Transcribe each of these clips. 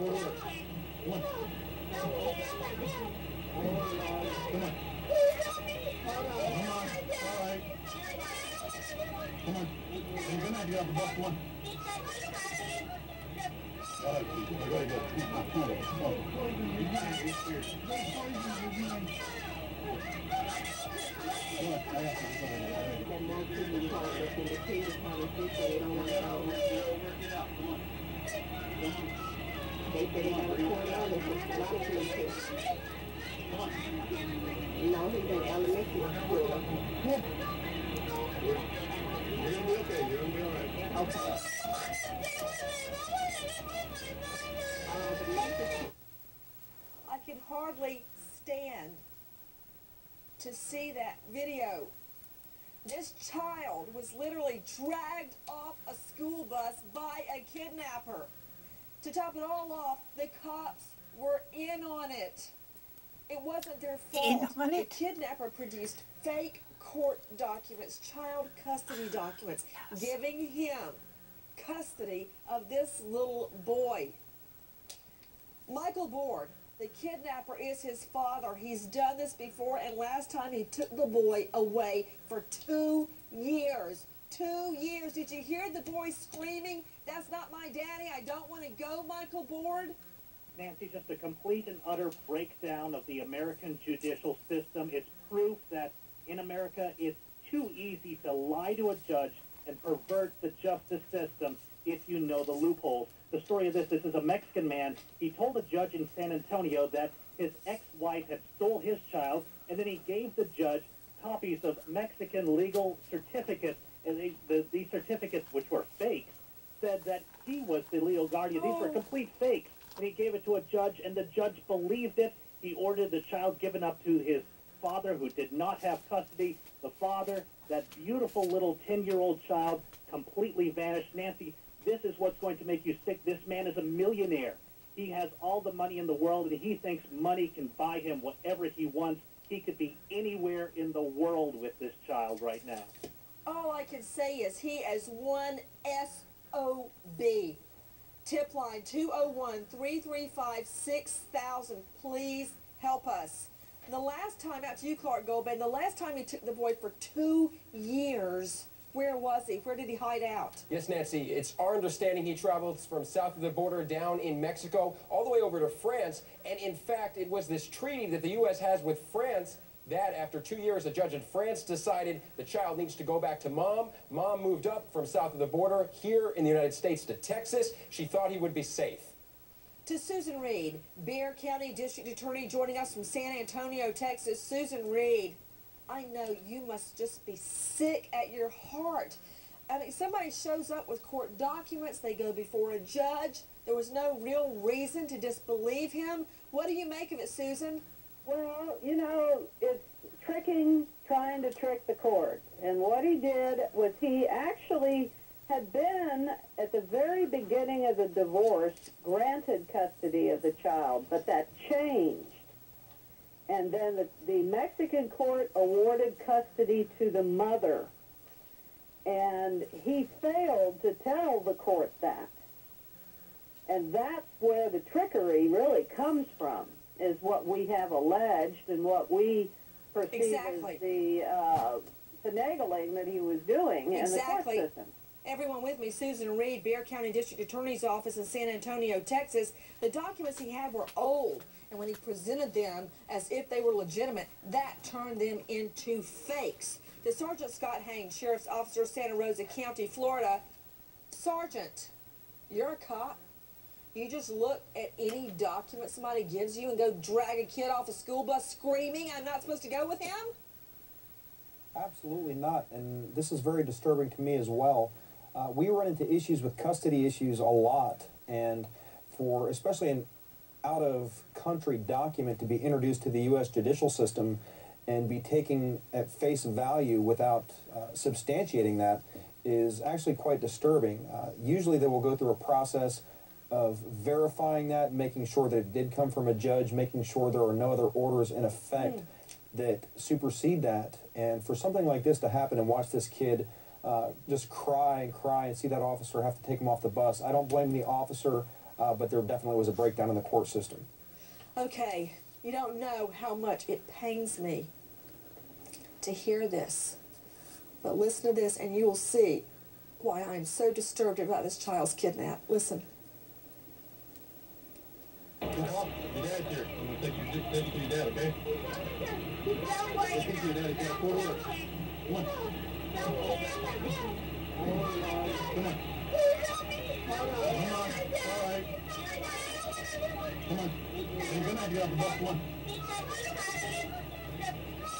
Come on. Come on. Come on. All right. Come on. You're gonna get off the bus. Come on. All right, very good. Come on. Come on. They said he got a $4 for a lot of kids here. No, he's in elementary school. You're gonna be okay. You're gonna be all right. Okay. I can hardly stand to see that video. This child was literally dragged off a school bus by a kidnapper. To top it all off, the cops were in on it. It wasn't their fault. The kidnapper produced fake court documents, child custody documents, giving him custody of this little boy. Michael Board, the kidnapper, is his father. He's done this before, and last time he took the boy away for 2 years. 2 years. Did you hear the boy screaming, "That's not my daddy, I don't want to go," Michael Board? Nancy, just a complete and utter breakdown of the American judicial system. It's proof that in America it's too easy to lie to a judge and pervert the justice system if you know the loopholes. The story of this is a Mexican man. He told a judge in San Antonio that his ex-wife had stole his child, and then he gave the judge copies of Mexican legal certificates, and these certificates, which were fake, said that he was the legal guardian. These were complete fakes, and he gave it to a judge, and the judge believed it. He ordered the child given up to his father, who did not have custody. The father, that beautiful little 10-year-old child, completely vanished. Nancy, this is what's going to make you sick. This man is a millionaire. He has all the money in the world, and he thinks money can buy him whatever he wants. He could be anywhere in the world with this child right now. All I can say is he is one SOB. Tip line 201-335-6000. Please help us. The last time, out to you, Clark Goldman, the last time he took the boy for 2 years, where was he? Where did he hide out? Yes, Nancy, it's our understanding he traveled from south of the border down in Mexico all the way over to France. And in fact, it was this treaty that the U.S. has with France that after 2 years, a judge in France decided the child needs to go back to mom. Mom moved up from south of the border here in the United States to Texas. She thought he would be safe. To Susan Reed, Bexar County District Attorney, joining us from San Antonio, Texas. Susan Reed, I know you must just be sick at your heart. I mean, somebody shows up with court documents, they go before a judge. There was no real reason to disbelieve him. What do you make of it, Susan? Well, you know, it's trying to trick the court. And what he did was he actually had been, at the very beginning of the divorce, granted custody of the child, but that changed. And then the Mexican court awarded custody to the mother. And he failed to tell the court that. And that's where the trickery really comes from, is what we have alleged and what we perceive as the finagling that he was doing in the court system. Everyone with me, Susan Reed, Bexar County District Attorney's Office in San Antonio, Texas. The documents he had were old, and when he presented them as if they were legitimate, that turned them into fakes. To Sergeant Scott Haynes, Sheriff's Officer, Santa Rosa County, Florida. Sergeant, you're a cop. You just look at any document somebody gives you and go drag a kid off a school bus screaming, "I'm not supposed to go with him"? Absolutely not, and this is very disturbing to me as well. We run into issues with custody issues a lot, and for especially an out-of-country document to be introduced to the U.S. judicial system and be taken at face value without substantiating that is actually quite disturbing. Usually they will go through a process of verifying that, making sure that it did come from a judge, making sure there are no other orders in effect that supersede that. And for something like this to happen and watch this kid just cry and cry and see that officer have to take him off the bus, I don't blame the officer. but there definitely was a breakdown in the court system. Okay, you don't know how much it pains me to hear this, but listen to this and you will see why I am so disturbed about this child's kidnap. Listen. Your dad's here. I'm going to take you to your dad, okay? Take you to your dad. He's got a court order. Come on. Come on. Come on. All right. Come on. You're going to have to get off the bus. Come on.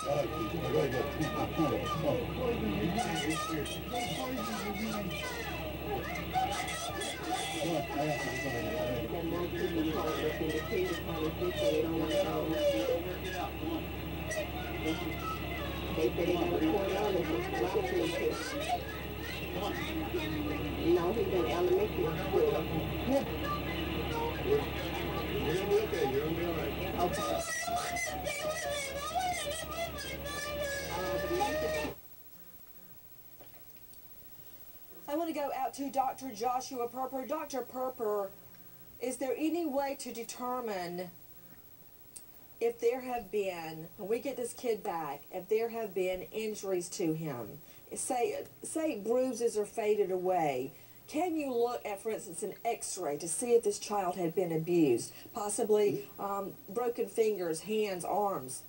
All right, please. Go ahead. Come on. Come They said they got a court order for Lacombe too. No, he's in elementary school. You're going to be okay. You're going to be all right. Okay. I want to go out to Dr. Joshua Purper. Dr. Purper, is there any way to determine if there have been, when we get this kid back, if there have been injuries to him? Say bruises are faded away. Can you look at, for instance, an x-ray to see if this child had been abused? Possibly broken fingers, hands, arms.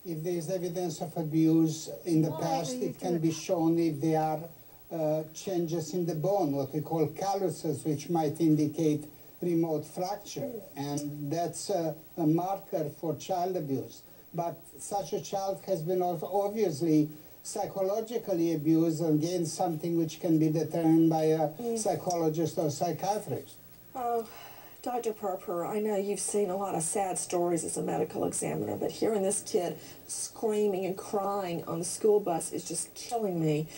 If there is evidence of abuse in the past, it can be shown if there are changes in the bone, what we call calluses, which might indicate remote fracture. And that's a marker for child abuse. But such a child has been obviously psychologically abused, and again, something which can be determined by a psychologist or psychiatrist. Oh, Dr. Purper, I know you've seen a lot of sad stories as a medical examiner, but hearing this kid screaming and crying on the school bus is just killing me.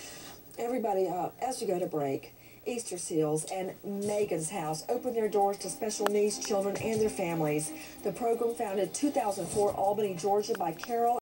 Everybody, as we go to break, Easter Seals and Megan's House open their doors to special needs children and their families. The program founded 2004, Albany, Georgia by Carol